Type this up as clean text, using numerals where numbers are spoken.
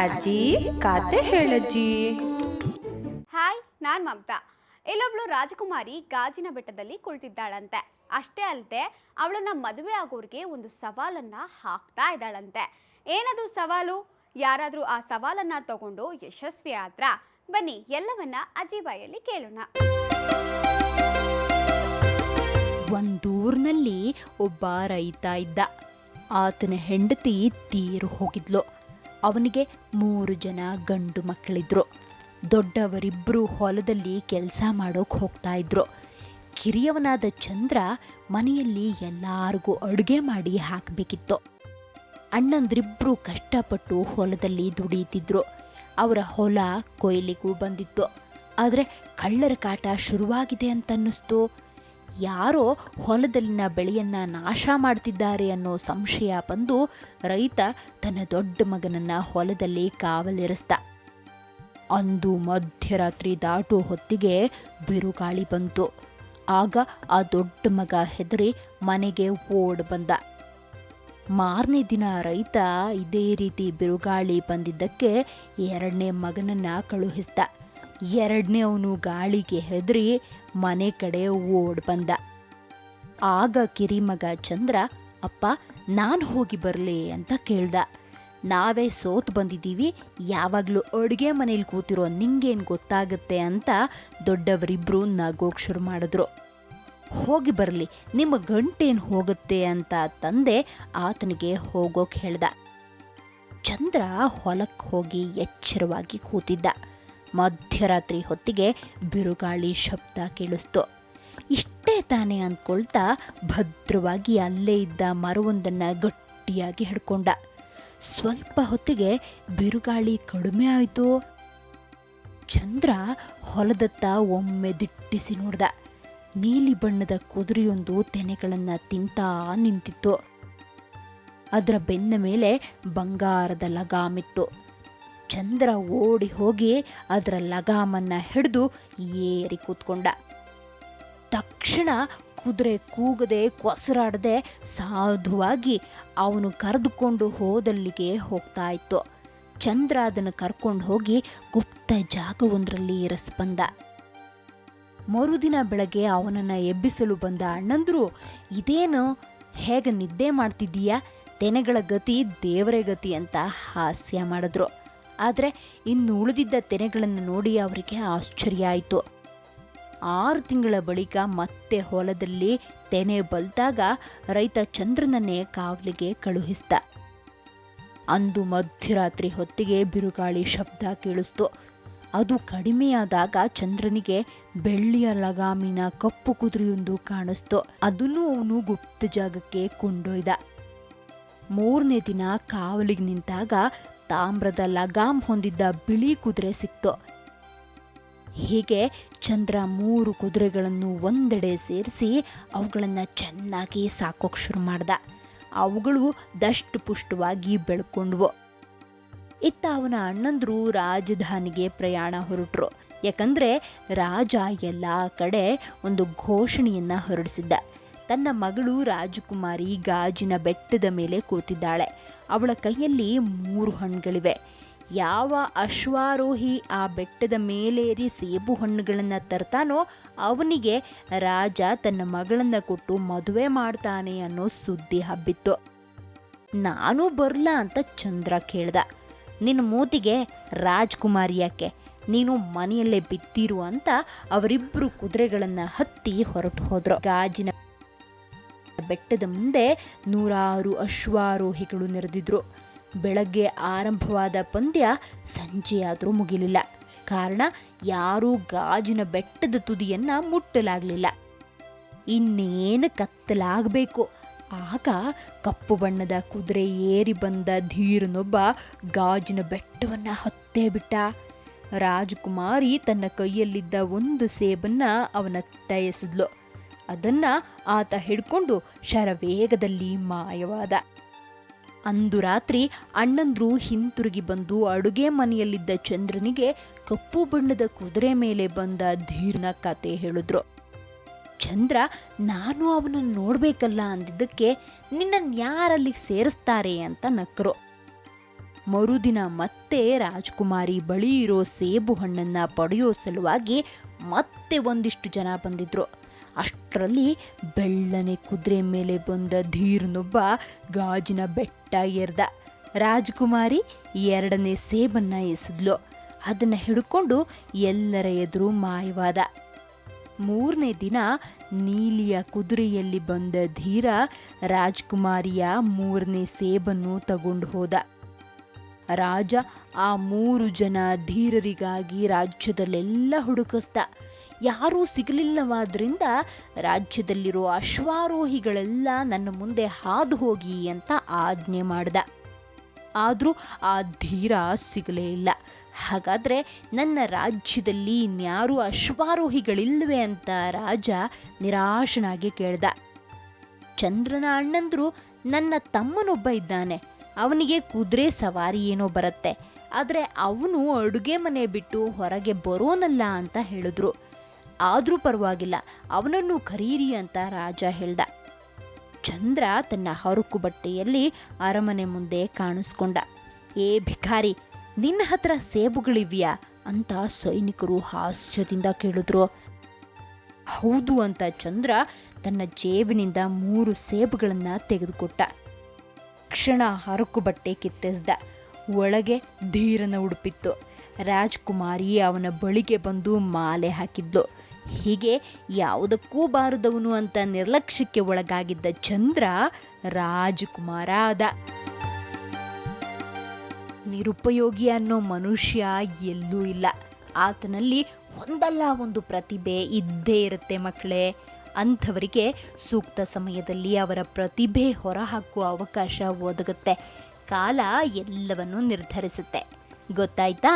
ಅಜ್ಜಿ ಕಾತೆ ಹೇಳಜ್ಜಿ. ಹಾಯ್, ನಾನು ಮಮತಾ. ಇಲ್ಲೊಬ್ಳು ರಾಜಕುಮಾರಿ ಗಾಜಿನ ಬೆಟ್ಟದಲ್ಲಿ ಕುಳಿತಿದ್ದಾಳಂತೆ. ಅಷ್ಟೇ ಅಲ್ಲದೆ ಅವಳನ್ನ ಮದುವೆ ಆಗೋರಿಗೆ ಒಂದು ಸವಾಲನ್ನ ಹಾಕ್ತಾ ಇದ್ದಾಳಂತೆ. ಏನದು ಸವಾಲು? ಯಾರಾದರೂ ಆ ಸವಾಲನ್ನ ತಗೊಂಡು ಯಶಸ್ವಿ ಆದ್ರ? ಬನ್ನಿ ಎಲ್ಲವನ್ನ ಅಜ್ಜಿ ಬಾಯಲ್ಲಿ ಕೇಳೋಣ. ಒಂದೂರಿನಲ್ಲಿ ಒಬ್ಬ ರೈತ ಇದ್ದ. ಆತನ ಹೆಂಡತಿ ತೀರು ಹೋಗಿದ್ಲು. ಅವನಿಗೆ 3 ಜನ ಗಂಡು ಮಕ್ಕಳಿದ್ರು. ದೊಡ್ಡವರಿಬ್ಬರು ಹೊಲದಲ್ಲಿ ಕೆಲಸ ಮಾಡೋಕೆ ಹೋಗ್ತಾ ಇದ್ರು. ಕಿರಿಯವನಾದ ಚಂದ್ರ ಮನೆಯಲ್ಲಿ ಎಲ್ಲರಿಗೂ ಅಡುಗೆ ಮಾಡಿ ಹಾಕಬೇಕಿತ್ತು. ಅಣ್ಣಂದ್ರಿಬ್ರು ಕಷ್ಟಪಟ್ಟು ಹೊಲದಲ್ಲಿ ದುಡಿಯುತ್ತಿದ್ರು. ಅವರ ಹೊಲ ಕೊಯ್ಲಿಗೂ ಬಂದಿತ್ತು. ಆದರೆ ಕಳ್ಳರ ಕಾಟ ಶುರುವಾಗಿದೆ ಅಂತನ್ನಿಸ್ತು. ಯಾರೋ ಹೊಲದಲ್ಲಿನ ಬೆಳೆಯನ್ನ ನಾಶ ಮಾಡ್ತಿದ್ದಾರೆ ಅನ್ನೋ ಸಂಶಯ ಬಂದು ರೈತ ತನ್ನ ದೊಡ್ಡ ಮಗನನ್ನ ಹೊಲದಲ್ಲಿ ಕಾವಲಿರಿಸ್ದ. ಅಂದು ಮಧ್ಯರಾತ್ರಿ ದಾಟೋ ಹೊತ್ತಿಗೆ ಬಿರುಗಾಳಿ ಬಂತು. ಆಗ ಆ ದೊಡ್ಡ ಮಗ ಹೆದರಿ ಮನೆಗೆ ಓಡ್ ಬಂದ. ಮಾರನೇ ದಿನ ರೈತ ಇದೇ ರೀತಿ ಬಿರುಗಾಳಿ ಬಂದಿದ್ದಕ್ಕೆ 2ನೇ ಮಗನನ್ನ ಕಳುಹಿಸ್ದ. 2ನೇ ಅವನು ಗಾಳಿಗೆ ಹೆದರಿ ಮನೆ ಕಡೆ ಓಡ್ ಬಂದ. ಆಗ ಕಿರಿಮಗ ಚಂದ್ರ, ಅಪ್ಪ ನಾನು ಹೋಗಿ ಬರಲಿ ಅಂತ ಕೇಳ್ದ. ನಾವೇ ಸೋತು ಬಂದಿದ್ದೀವಿ, ಯಾವಾಗಲೂ ಅಡುಗೆ ಮನೇಲಿ ಕೂತಿರೋ ನಿಂಗೇನು ಗೊತ್ತಾಗುತ್ತೆ ಅಂತ ದೊಡ್ಡವರಿಬ್ರು ನಗೋಕ್ ಶುರು ಮಾಡಿದ್ರು. ಹೋಗಿ ಬರಲಿ, ನಿಮ್ಮ ಗಂಟೇನು ಹೋಗುತ್ತೆ ಅಂತ ತಂದೆ ಆತನಿಗೆ ಹೋಗೋಕೆ ಹೇಳ್ದ. ಚಂದ್ರ ಹೊಲಕ್ಕೆ ಹೋಗಿ ಎಚ್ಚರವಾಗಿ ಕೂತಿದ್ದ. ಮಧ್ಯರಾತ್ರಿ ಹೊತ್ತಿಗೆ ಬಿರುಗಾಳಿ ಶಬ್ದ ಕೇಳಿಸ್ತು. ಇಷ್ಟೇ ತಾನೇ ಅಂದ್ಕೊಳ್ತಾ ಭದ್ರವಾಗಿ ಅಲ್ಲೇ ಇದ್ದ ಮರವೊಂದನ್ನು ಗಟ್ಟಿಯಾಗಿ ಹಿಡ್ಕೊಂಡ. ಸ್ವಲ್ಪ ಹೊತ್ತಿಗೆ ಬಿರುಗಾಳಿ ಕಡಿಮೆ ಆಯಿತು. ಚಂದ್ರ ಹೊಲದತ್ತ ಒಮ್ಮೆ ದಿಟ್ಟಿಸಿ ನೋಡ್ದ. ನೀಲಿ ಬಣ್ಣದ ಕುದುರೆಯೊಂದು ತೆನೆಗಳನ್ನು ತಿಂತಾ ನಿಂತಿತ್ತು. ಅದರ ಬೆನ್ನ ಮೇಲೆ ಬಂಗಾರದ ಲಗಾಮಿತ್ತು. ಚಂದ್ರ ಓಡಿ ಹೋಗಿ ಅದರ ಲಗಾಮನ್ನ ಹಿಡಿದು ಏರಿ ಕೂತ್ಕೊಂಡ. ತಕ್ಷಣ ಕುದುರೆ ಕೂಗದೆ ಕೊಸರಾಡದೆ ಸಾಧುವಾಗಿ ಅವನು ಕರೆದುಕೊಂಡು ಹೋದಲ್ಲಿಗೆ ಹೋಗ್ತಾ ಇತ್ತು. ಚಂದ್ರ ಅದನ್ನು ಕರ್ಕೊಂಡು ಹೋಗಿ ಗುಪ್ತ ಜಾಗವೊಂದರಲ್ಲಿ ಇರಿಸ್ಬಂದ. ಮರುದಿನ ಬೆಳಗ್ಗೆ ಅವನನ್ನು ಎಬ್ಬಿಸಲು ಬಂದ ಅಣ್ಣಂದ್ರು, ಇದೇನು ಹೇಗೆ ನಿದ್ದೆ ಮಾಡ್ತಿದ್ದೀಯಾ? ತೆನೆಗಳ ಗತಿ ದೇವರೇ ಗತಿ ಅಂತ ಹಾಸ್ಯ ಮಾಡಿದ್ರು. ಆದರೆ ಇನ್ನು ಉಳಿದಿದ್ದ ತೆನೆಗಳನ್ನು ನೋಡಿ ಅವರಿಗೆ ಆಶ್ಚರ್ಯ ಆಯಿತು. 6 ತಿಂಗಳ ಬಳಿಕ ಮತ್ತೆ ಹೊಲದಲ್ಲಿ ತೆನೆ ಬಲ್ತಾಗ ರೈತ ಚಂದ್ರನನ್ನೇ ಕಾವಲಿಗೆ ಕಳುಹಿಸ್ದ. ಅಂದು ಮಧ್ಯರಾತ್ರಿ ಹೊತ್ತಿಗೆ ಬಿರುಗಾಳಿ ಶಬ್ದ ಕೇಳಿಸ್ತು. ಅದು ಕಡಿಮೆಯಾದಾಗ ಚಂದ್ರನಿಗೆ ಬೆಳ್ಳಿಯ ಲಗಾಮಿನ ಕಪ್ಪು ಕುದುರೆಯೊಂದು ಕಾಣಿಸ್ತು. ಅದನ್ನು ಅವನು ಗುಪ್ತ ಜಾಗಕ್ಕೆ ಕೊಂಡೊಯ್ದ. 3ನೇ ದಿನ ಕಾವಲಿಗೆ ನಿಂತಾಗ ತಾಮ್ರದ ಲಗಾಮ್ ಹೊಂದಿದ್ದ ಬಿಳಿ ಕುದುರೆ ಸಿಕ್ತು. ಹೀಗೆ ಚಂದ್ರ 3 ಕುದುರೆಗಳನ್ನು ಒಂದೆಡೆ ಸೇರಿಸಿ ಅವುಗಳನ್ನು ಚೆನ್ನಾಗಿ ಸಾಕೋಕ್ ಶುರು ಮಾಡ್ದ. ಅವುಗಳು ದಷ್ಟು ಪುಷ್ಟವಾಗಿ ಬೆಳ್ಕೊಂಡ್ವು. ಇತ್ತ ಅವನ ಅಣ್ಣಂದ್ರು ರಾಜಧಾನಿಗೆ ಪ್ರಯಾಣ ಹೊರಟರು. ಯಾಕಂದ್ರೆ ರಾಜ ಎಲ್ಲ ಕಡೆ ಒಂದು ಘೋಷಣೆಯನ್ನ ಹೊರಡಿಸಿದ್ದ. ತನ್ನ ಮಗಳು ರಾಜಕುಮಾರಿ ಗಾಜಿನ ಬೆಟ್ಟದ ಮೇಲೆ ಕೂತಿದ್ದಾಳೆ. ಅವಳ ಕೈಯಲ್ಲಿ 3 ಹಣ್ಣುಗಳಿವೆ. ಯಾವ ಅಶ್ವಾರೋಹಿ ಆ ಬೆಟ್ಟದ ಮೇಲೇರಿ ಸೇಬು ಹಣ್ಣುಗಳನ್ನು ತರ್ತಾನೋ ಅವನಿಗೆ ರಾಜ ತನ್ನ ಮಗಳನ್ನ ಕೊಟ್ಟು ಮದುವೆ ಮಾಡ್ತಾನೆ ಅನ್ನೋ ಸುದ್ದಿ ಹಬ್ಬಿತ್ತು. ನಾನು ಬರ್ಲಾ ಅಂತ ಚಂದ್ರ ಕೇಳ್ದ. ನಿನ್ನ ಮೂತಿಗೆ ರಾಜ್ಕುಮಾರಿ ಯಾಕೆ, ನೀನು ಮನೆಯಲ್ಲೇ ಬಿತ್ತಿರು ಅಂತ ಅವರಿಬ್ಬರು ಕುದುರೆಗಳನ್ನು ಹತ್ತಿ ಹೊರಟು ಹೋದ್ರು. ಗಾಜಿನ ಬೆಟ್ಟದ ಮುಂದೆ 100 ಅಶ್ವಾರೋಹಿಗಳು ನೆರೆದಿದ್ರು. ಬೆಳಗ್ಗೆ ಆರಂಭವಾದ ಪಂದ್ಯ ಸಂಜೆಯಾದರೂ ಮುಗಿಲಿಲ್ಲ. ಕಾರಣ ಯಾರೂ ಗಾಜಿನ ಬೆಟ್ಟದ ತುದಿಯನ್ನ ಮುಟ್ಟಲಾಗಲಿಲ್ಲ. ಇನ್ನೇನು ಕತ್ತಲಾಗಬೇಕು. ಆಗ ಕಪ್ಪು ಬಣ್ಣದ ಕುದುರೆ ಏರಿ ಬಂದ ಧೀರನೊಬ್ಬ ಗಾಜಿನ ಬೆಟ್ಟವನ್ನ ಹತ್ತೇ ಬಿಟ್ಟ. ರಾಜಕುಮಾರಿ ತನ್ನ ಕೈಯಲ್ಲಿದ್ದ ಒಂದು ಸೇಬನ್ನ ಅವನತ್ತ ಎಸೆದ್ಲು. ಅದನ್ನ ಆತ ಹಿಡ್ಕೊಂಡು ಶರವೇಗದಲ್ಲಿ ಮಾಯವಾದ. ಅಂದು ರಾತ್ರಿ ಅಣ್ಣಂದ್ರು ಹಿಂತಿರುಗಿ ಬಂದು ಅಡುಗೆ ಮನೆಯಲ್ಲಿದ್ದ ಚಂದ್ರನಿಗೆ ಕಪ್ಪು ಬಣ್ಣದ ಕುದುರೆ ಮೇಲೆ ಬಂದ ಧೀರನ ಕತೆ ಹೇಳಿದ್ರು. ಚಂದ್ರ, ನಾನು ಅವನನ್ನು ನೋಡ್ಬೇಕಲ್ಲ ಅಂದಿದ್ದಕ್ಕೆ ನಿನ್ನನ್ನು ಯಾರಲ್ಲಿ ಸೇರಿಸ್ತಾರೆ ಅಂತ ನಕ್ಕರು. ಮರುದಿನ ಮತ್ತೆ ರಾಜ್ಕುಮಾರಿ ಬಳಿ ಇರೋ ಸೇಬು ಹಣ್ಣನ್ನು ಪಡೆಯೋ ಸಲುವಾಗಿ ಮತ್ತೆ ಒಂದಿಷ್ಟು ಜನ ಬಂದಿದ್ರು. ಅಷ್ಟರಲ್ಲಿ ಬೆಳ್ಳನೆ ಕುದುರೆ ಮೇಲೆ ಬಂದ ಧೀರನೊಬ್ಬ ಗಾಜಿನ ಬೆಟ್ಟ ಏರ್ದ. ರಾಜ್ಕುಮಾರಿ 2ನೇ ಸೇಬನ್ನ ಎಸೆದ್ಲು. ಅದನ್ನು ಹಿಡ್ಕೊಂಡು ಎಲ್ಲರ ಎದುರು ಮಾಯವಾದ. 3ನೇ ದಿನ ನೀಲಿಯ ಕುದುರೆಯಲ್ಲಿ ಬಂದ ಧೀರ ರಾಜ್ಕುಮಾರಿಯ 3ನೇ ಸೇಬನ್ನು ತಗೊಂಡು ಹೋದ. ರಾಜ ಆ 3 ಜನ ಧೀರರಿಗಾಗಿ ರಾಜ್ಯದಲ್ಲೆಲ್ಲ ಹುಡುಕಿಸ್ದ. ಯಾರೂ ಸಿಗಲಿಲ್ಲವಾದ್ರಿಂದ ರಾಜ್ಯದಲ್ಲಿರೋ ಅಶ್ವಾರೋಹಿಗಳೆಲ್ಲ ನನ್ನ ಮುಂದೆ ಹಾದು ಹೋಗಿ ಅಂತ ಆಜ್ಞೆ ಮಾಡ್ದ. ಆದರೂ ಆ ಧೀರ ಸಿಗಲೇ ಇಲ್ಲ. ಹಾಗಾದರೆ ನನ್ನ ರಾಜ್ಯದಲ್ಲಿ ಇನ್ಯಾರೂ ಅಶ್ವಾರೋಹಿಗಳಿಲ್ವೇ ಅಂತ ರಾಜ ನಿರಾಶನಾಗಿ ಕೇಳ್ದ. ಚಂದ್ರನ ಅಣ್ಣಂದ್ರು ನನ್ನ ತಮ್ಮನೊಬ್ಬ ಇದ್ದಾನೆ, ಅವನಿಗೆ ಕುದುರೆ ಸವಾರಿ ಏನೋ ಬರುತ್ತೆ, ಆದರೆ ಅವನು ಅಡುಗೆ ಮನೆ ಬಿಟ್ಟು ಹೊರಗೆ ಬರೋನಲ್ಲ ಅಂತ ಹೇಳಿದ್ರು. ಆದರೂ ಪರವಾಗಿಲ್ಲ, ಅವನನ್ನು ಕರೀರಿ ಅಂತ ರಾಜ ಹೇಳ್ದ. ಚಂದ್ರ ತನ್ನ ಹರಕು ಬಟ್ಟೆಯಲ್ಲಿ ಅರಮನೆ ಮುಂದೆ ಕಾಣಿಸ್ಕೊಂಡ. ಏ ಭಿಕಾರಿ, ನಿನ್ನ ಹತ್ರ ಸೇಬುಗಳಿವ್ಯಾ ಅಂತ ಸೈನಿಕರು ಹಾಸ್ಯದಿಂದ ಕೇಳಿದ್ರು. ಹೌದು ಅಂತ ಚಂದ್ರ ತನ್ನ ಜೇಬಿನಿಂದ 3 ಸೇಬುಗಳನ್ನು ತೆಗೆದುಕೊಟ್ಟ. ಕ್ಷಣ ಹರಕು ಬಟ್ಟೆ ಕಿತ್ತೆಸ್ದ. ಒಳಗೆ ಧೀರನ ಉಡುಪಿತ್ತು. ರಾಜ್ಕುಮಾರಿ ಅವನ ಬಳಿಗೆ ಬಂದು ಮಾಲೆ ಹಾಕಿದ್ಲು. ಹೀಗೆ ಯಾವುದಕ್ಕೂ ಬಾರದವನು ಅಂತ ನಿರ್ಲಕ್ಷ್ಯಕ್ಕೆ ಒಳಗಾಗಿದ್ದ ಚಂದ್ರ ರಾಜಕುಮಾರ ಆದ. ನಿರುಪಯೋಗಿ ಅನ್ನೋ ಮನುಷ್ಯ ಎಲ್ಲೂ ಇಲ್ಲ. ಆತನಲ್ಲಿ ಒಂದಲ್ಲ ಒಂದು ಪ್ರತಿಭೆ ಇದ್ದೇ ಇರುತ್ತೆ ಮಕ್ಕಳೇ. ಅಂಥವರಿಗೆ ಸೂಕ್ತ ಸಮಯದಲ್ಲಿ ಅವರ ಪ್ರತಿಭೆ ಹೊರಹಾಕುವ ಅವಕಾಶ ಒದಗುತ್ತೆ. ಕಾಲ ಎಲ್ಲವನ್ನೂ ನಿರ್ಧರಿಸುತ್ತೆ. ಗೊತ್ತಾಯ್ತಾ?